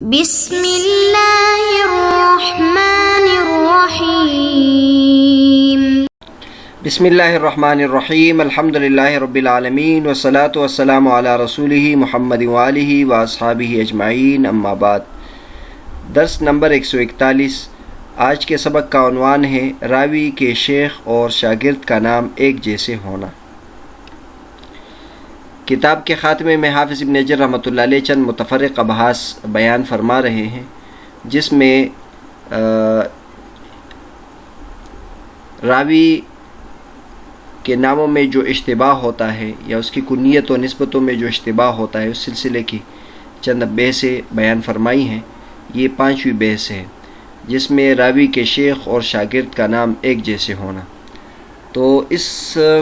بسم اللہ الرحمن الرحیم بسم اللہ الرحمن الرحیم الحمد للہ رب العالمین والصلاة والسلام علی رسولہ محمد وآلہ واصحابہ اجمعین اما بعد۔ درس نمبر 141۔ آج کے سبق کا عنوان ہے راوی کے شیخ اور شاگرد کا نام ایک جیسے ہونا۔ کتاب کے خاتمے میں حافظ ابن حجر رحمۃ اللہ علیہ چند متفرق ابحاث بیان فرما رہے ہیں، جس میں راوی کے ناموں میں جو اشتباہ ہوتا ہے یا اس کی کنیت و نسبتوں میں جو اشتباہ ہوتا ہے اس سلسلے کی چند بحثیں بیان فرمائی ہیں۔ یہ 5ویں بحث ہے، جس میں راوی کے شیخ اور شاگرد کا نام ایک جیسے ہونا۔ تو اس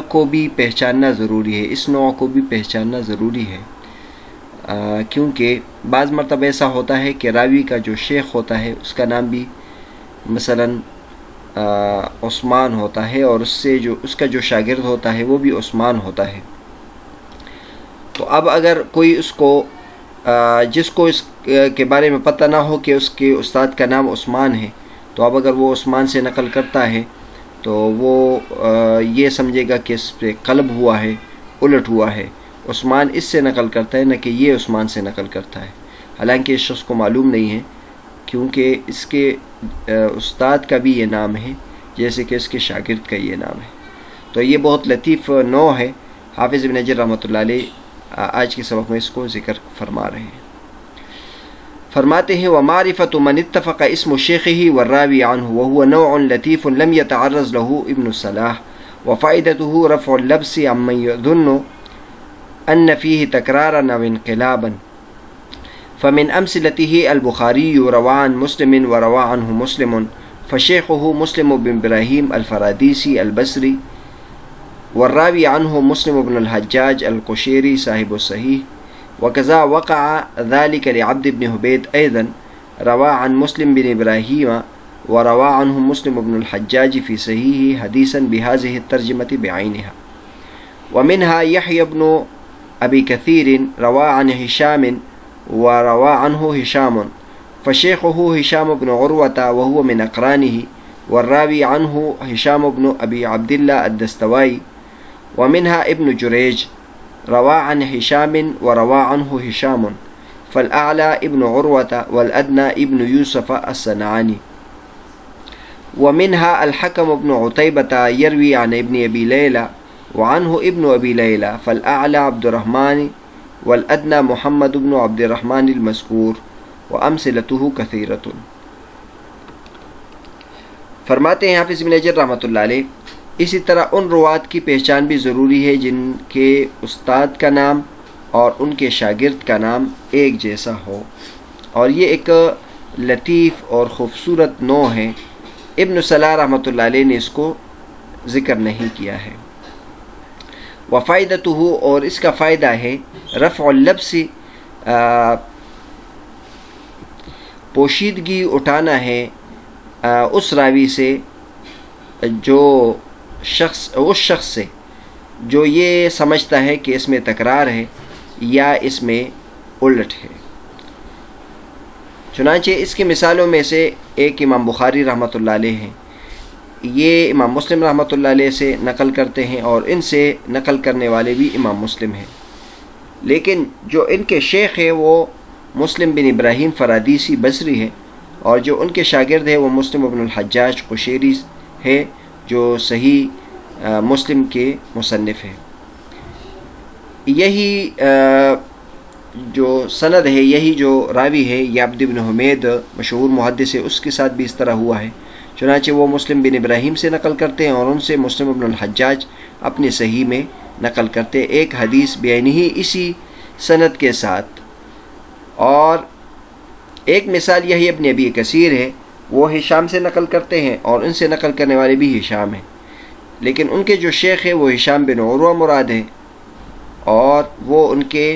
کو بھی پہچاننا ضروری ہے، اس نوع کو بھی پہچاننا ضروری ہے، کیونکہ بعض مرتبہ ایسا ہوتا ہے کہ راوی کا جو شیخ ہوتا ہے اس کا نام بھی مثلاً عثمان ہوتا ہے، اور اس کا جو شاگرد ہوتا ہے وہ بھی عثمان ہوتا ہے۔ تو اب اگر کوئی جس کو اس کے بارے میں پتہ نہ ہو کہ اس کے استاد کا نام عثمان ہے، تو اب اگر وہ عثمان سے نقل کرتا ہے تو وہ یہ سمجھے گا کہ اس پہ قلب ہوا ہے، الٹ ہوا ہے، عثمان اس سے نقل کرتا ہے، نہ کہ یہ عثمان سے نقل کرتا ہے، حالانکہ اس شخص کو معلوم نہیں ہے، کیونکہ اس کے استاد کا بھی یہ نام ہے جیسے کہ اس کے شاگرد کا یہ نام ہے۔ تو یہ بہت لطیف نوع ہے، حافظ ابن حجر رحمۃ اللہ علیہ آج کے سبق میں اس کو ذکر فرما رہے ہیں۔ فرماتے ہیں وَمَعْرِفَةُ مَنِ اتَّفَقَ اسم شیخہ والراوی عنہ وهو نوع لطیف لم يتعرض له ابن الصلاح وفائدته رفع اللبس عمن يظن أن فيه تكرارا أو انقلابا، فمن أمثلته البخاري روى عن مسلم وروى عنه مسلم، فشيخه مسلم بن إبراهيم الفراديسي البصري، والراوي عنه مسلم بن الحجاج القشيري صاحب الصحيح، وكذا وقع ذلك لعبد بن حبيد أيضا روى عن مسلم بن إبراهيم وروى عنه مسلم بن الحجاج في صحيحه حديثا بهذه الترجمة بعينها، ومنها يحيى بن أبي كثير روى عن هشام وروى عنه هشام، فشيخه هشام بن عروة وهو من أقرانه، والراوي عنه هشام بن أبي عبد الله الدستوائي، ومنها ابن جريج روى عن هشام وروى عنه هشام، فالأعلى ابن عروة والأدنى ابن يوسف الصنعاني، ومنها الحكم بن عتيبة يروي عن ابن أبي ليلى وعنه ابن أبي ليلى، فالأعلى عبد الرحمن والأدنى محمد بن عبد الرحمن المذكور، وأمثلته كثيرة۔ فرماتے ہیں حافظ ابن حجر رحمۃ اللہ علیہ، اسی طرح ان روات کی پہچان بھی ضروری ہے جن کے استاد کا نام اور ان کے شاگرد کا نام ایک جیسا ہو، اور یہ ایک لطیف اور خوبصورت نوع ہے۔ ابن صلاح رحمۃ اللہ علیہ نے اس کو ذکر نہیں کیا ہے۔ وفائدتہ، اور اس کا فائدہ ہے رفع اللبس، پوشیدگی اٹھانا ہے اس راوی سے اس شخص سے جو یہ سمجھتا ہے کہ اس میں تکرار ہے یا اس میں الٹ ہے۔ چنانچہ اس کی مثالوں میں سے ایک امام بخاری رحمۃ اللہ علیہ ہیں، یہ امام مسلم رحمۃ اللہ علیہ سے نقل کرتے ہیں، اور ان سے نقل کرنے والے بھی امام مسلم ہیں، لیکن جو ان کے شیخ ہے وہ مسلم بن ابراہیم فرادیسی بصری ہے، اور جو ان کے شاگرد ہے وہ مسلم بن الحجاج قشیری ہے، جو صحیح مسلم کے مصنف ہیں۔ یہی جو سند ہے، یہی جو راوی ہے، یہ عبد بن حمید مشہور محدث ہے، اس کے ساتھ بھی اس طرح ہوا ہے، چنانچہ وہ مسلم بن ابراہیم سے نقل کرتے ہیں اور ان سے مسلم بن الحجاج اپنی صحیح میں نقل کرتے ہیں، ایک حدیث بعینہ اسی سند کے ساتھ۔ اور ایک مثال یہی ابن ابی کثیر ہے، وہ ہشام سے نقل کرتے ہیں اور ان سے نقل کرنے والے بھی ہشام ہیں، لیکن ان کے جو شیخ ہے وہ ہشام بن عروہ مراد ہے، اور وہ ان کے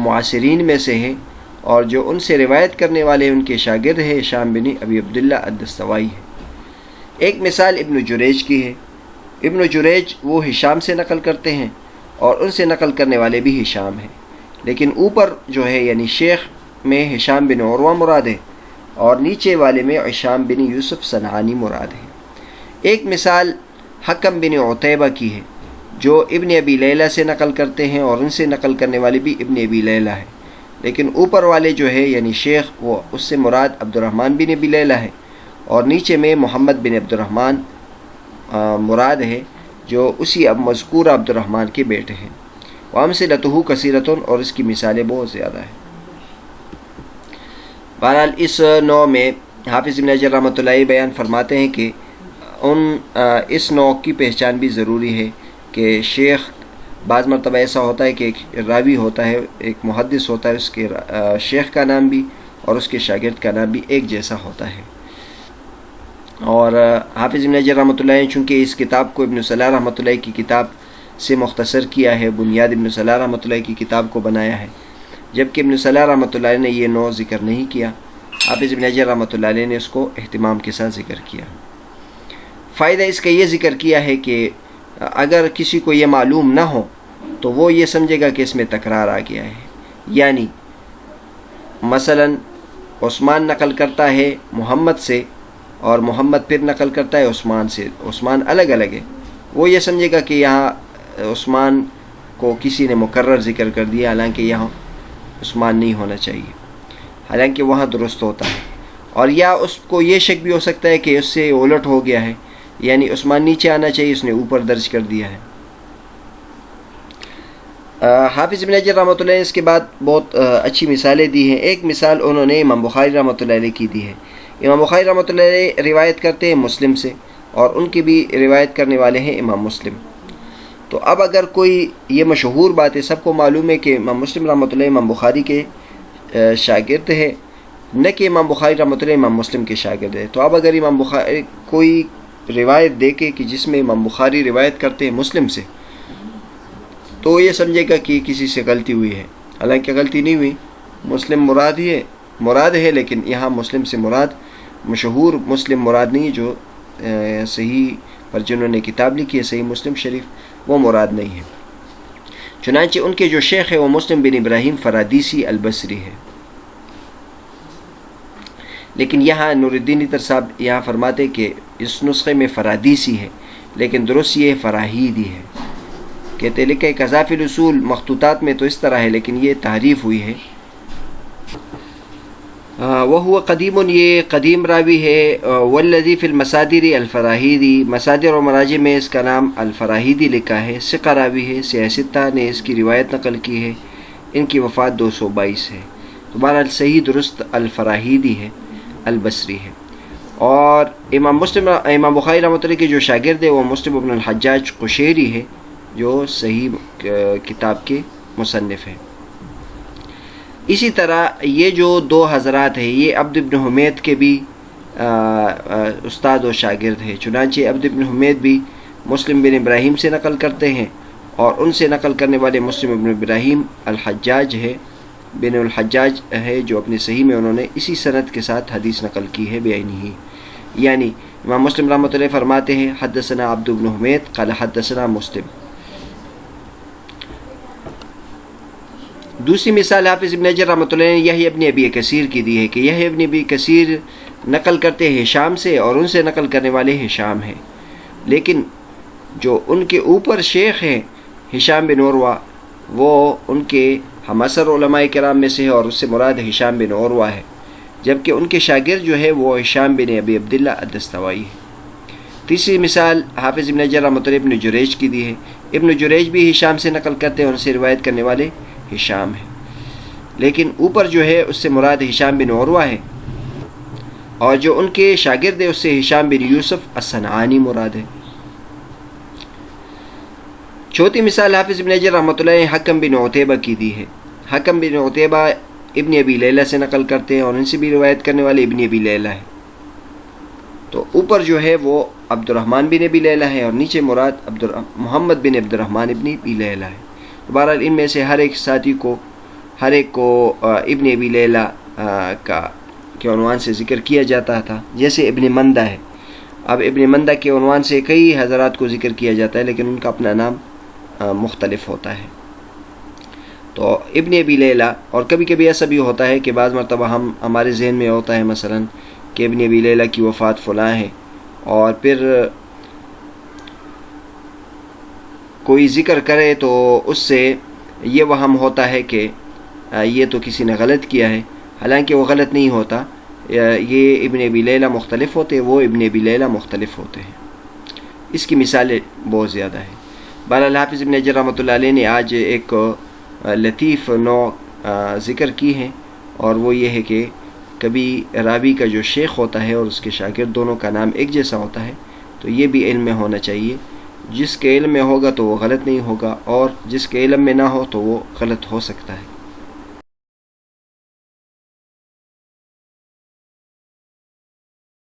معاصرین میں سے ہیں، اور جو ان سے روایت کرنے والے ان کے شاگرد ہیں ہشام بن ابی عبداللہ الدستوائی ہے۔ ایک مثال ابن جریج کی ہے، ابن جریج وہ ہشام سے نقل کرتے ہیں اور ان سے نقل کرنے والے بھی ہشام ہیں، لیکن اوپر جو ہے یعنی شیخ میں ہشام بن عروہ مراد ہے اور نیچے والے میں ہشام بن یوسف صنعانی مراد ہے۔ ایک مثال حکم بن عتیبہ کی ہے جو ابن ابی لیلہ سے نقل کرتے ہیں اور ان سے نقل کرنے والے بھی ابن ابی لیلہ ہے، لیکن اوپر والے جو ہے یعنی شیخ وہ اس سے مراد عبد الرحمن بن ابی لیلہ ہے اور نیچے میں محمد بن عبد الرحمن مراد ہے جو اسی اب مذکور عبد الرحمن کے بیٹے ہیں۔ وامثلتہ کثیرۃ، اور اس کی مثالیں بہت زیادہ ہیں۔ بہرحال اس نوع میں حافظ ابن حجر رحمۃ اللہ بیان فرماتے ہیں کہ اس نوع کی پہچان بھی ضروری ہے کہ شیخ بعض مرتبہ ایسا ہوتا ہے کہ ایک راوی ہوتا ہے، ایک محدث ہوتا ہے، اس کے شیخ کا نام بھی اور اس کے شاگرد کا نام بھی ایک جیسا ہوتا ہے۔ اور حافظ ابن حجر رحمۃ اللہ نے چونکہ اس کتاب کو ابن صلاح رحمۃ اللہ کی کتاب سے مختصر کیا ہے، بنیاد ابن صلاح رحمۃ اللہ کی کتاب کو بنایا ہے، جبکہ ابن صلاح رحمۃ اللہ نے یہ نوع ذکر نہیں کیا، حافظ ابن حجر رحمۃ اللہ نے اس کو اہتمام کے ساتھ ذکر کیا۔ فائدہ اس کا یہ ذکر کیا ہے کہ اگر کسی کو یہ معلوم نہ ہو تو وہ یہ سمجھے گا کہ اس میں تکرار آ گیا ہے، یعنی مثلا عثمان نقل کرتا ہے محمد سے اور محمد پھر نقل کرتا ہے عثمان سے، عثمان الگ الگ ہے، وہ یہ سمجھے گا کہ یہاں عثمان کو کسی نے مکرر ذکر کر دیا، حالانکہ یہاں عثمان نہیں ہونا چاہیے، حالانکہ وہاں درست ہوتا ہے۔ اور یا اس کو یہ شک بھی ہو سکتا ہے کہ اس سے الٹ ہو گیا ہے، یعنی عثمان نیچے آنا چاہیے، اس نے اوپر درج کر دیا ہے۔ حافظ ابن حجر رحمۃ اللہ نے اس کے بعد بہت اچھی مثالیں دی ہیں۔ ایک مثال انہوں نے امام بخاری رحمۃ اللہ علیہ کی دی ہے۔ امام بخاری رحمۃ اللہ علیہ روایت کرتے ہیں مسلم سے اور ان کی بھی روایت کرنے والے ہیں امام مسلم۔ تو اب اگر کوئی یہ مشہور بات ہے، سب کو معلوم ہے کہ امام مسلم رحمۃ اللہ امام بخاری کے شاگرد ہے، نہ کہ امام بخاری رحمۃ اللہ امام مسلم کے شاگرد ہے۔ تو اب اگر امام بخاری کوئی روایت دیکھے کہ جس میں امام بخاری روایت کرتے ہیں مسلم سے، تو یہ سمجھے گا کہ کسی سے غلطی ہوئی ہے، حالانکہ غلطی نہیں ہوئی، مسلم مراد ہے، لیکن یہاں مسلم سے مراد مشہور مسلم مراد نہیں، جو صحیح پر جنہوں نے کتاب لکھی ہے صحیح مسلم شریف، وہ مراد نہیں ہے۔ چنانچہ ان کے جو شیخ ہے وہ مسلم بن ابراہیم فرادیسی البصری ہے، لیکن یہاں نور الدین عطر صاحب یہاں فرماتے کہ اس نسخے میں فرادیسی ہے، لیکن درست یہ فراہیدی ہے۔ کہتے لکھے قذافی الاصول مخطوطات میں تو اس طرح ہے، لیکن یہ تحریف ہوئی ہے۔ وہ قدیم، یہ قدیم راوی ہے۔ والذی فی المصادر الفراہیدی، مصادر و مراجع میں اس کا نام الفراہیدی لکھا ہے، ثقہ راوی ہے، سیاستہ نے اس کی روایت نقل کی ہے، ان کی وفات 222 ہے۔ دوبارہ صحیح درست الفراہیدی ہے، البصری ہے۔ اور امام بخاری رحمۃ اللہ کے جو شاگرد ہے وہ مسلم بن الحجاج قشیری ہے، جو صحیح کتاب کے مصنف ہیں۔ اسی طرح یہ جو دو حضرات ہیں یہ عبد بن حمید کے بھی استاد و شاگرد ہیں، چنانچہ عبد بن حمید بھی مسلم بن ابراہیم سے نقل کرتے ہیں، اور ان سے نقل کرنے والے مسلم بن ابراہیم الحجاج ہے جو اپنے صحیح میں انہوں نے اسی سند کے ساتھ حدیث نقل کی ہے بعینہ، یعنی امام مسلم رحمۃ اللہ فرماتے ہیں حدثنا عبد بن حمید قال حدثنا مسلم۔ دوسری مثال حافظ ابن حجر رحمۃ اللہ نے یحییٰ ابن ابی کثیر کی دی ہے کہ یحییٰ ابن ابی کثیر نقل کرتے ہیں ہشام سے اور ان سے نقل کرنے والے ہشام ہیں، لیکن جو ان کے اوپر شیخ ہیں ہشام بن عروہ وہ ان کے ہم عصر علماء کرام میں سے ہے اور اس سے مراد ہشام بن عروہ ہے، جبکہ ان کے شاگرد جو ہے وہ ہشام بن ابی عبداللہ الدستوائی ہے۔ تیسری مثال حافظ ابن حجر رحمۃ اللہ ابن جریج کی دی ہے۔ ابن جریج بھی ہشام سے نقل کرتے ہیں، ان سے روایت کرنے والے ہشام ہے، لیکن اوپر جو ہے اس سے مراد ہشام بن عروہ ہے، اور جو ان کے شاگرد ہے اس سے ہشام بن یوسف الصنعانی مراد ہے۔ چوتھی مثال حافظ ابن حجر رحمۃ اللہ نے حکم بن عتیبہ کی دی ہے۔ حکم بن عتیبہ ابن ابی لیلہ سے نقل کرتے ہیں اور ان سے بھی روایت کرنے والے ابن ابی لیلہ ہے، تو اوپر جو ہے وہ عبد الرحمن بن ابی لیلہ ہے اور نیچے مراد محمد بن عبد الرحمن ابن ابی لیلہ ہے۔ بہرحال ان میں سے ہر ایک کو ابن ابی لیلہ کے عنوان سے ذکر کیا جاتا تھا، جیسے ابن مندہ ہے۔ اب ابن مندہ کے عنوان سے کئی حضرات کو ذکر کیا جاتا ہے، لیکن ان کا اپنا نام مختلف ہوتا ہے۔ تو ابن ابی لیلہ، اور کبھی کبھی ایسا بھی ہوتا ہے کہ بعض مرتبہ ہمارے ذہن میں ہوتا ہے مثلا کہ ابن ابی لیلہ کی وفات فلاں ہے، اور پھر کوئی ذکر کرے تو اس سے یہ وہم ہوتا ہے کہ یہ تو کسی نے غلط کیا ہے، حالانکہ وہ غلط نہیں ہوتا، یہ ابن ابی لیلہ مختلف ہوتے، وہ ابن ابی لیلہ مختلف ہوتے ہیں۔ اس کی مثالیں بہت زیادہ ہیں۔ بہرحال حافظ ابن حجر رحمۃ اللہ علیہ نے آج ایک لطیف نوع ذکر کی ہے، اور وہ یہ ہے کہ کبھی راوی کا جو شیخ ہوتا ہے اور اس کے شاگرد دونوں کا نام ایک جیسا ہوتا ہے، تو یہ بھی علم میں ہونا چاہیے۔ جس کے علم میں ہوگا تو وہ غلط نہیں ہوگا، اور جس کے علم میں نہ ہو تو وہ غلط ہو سکتا ہے۔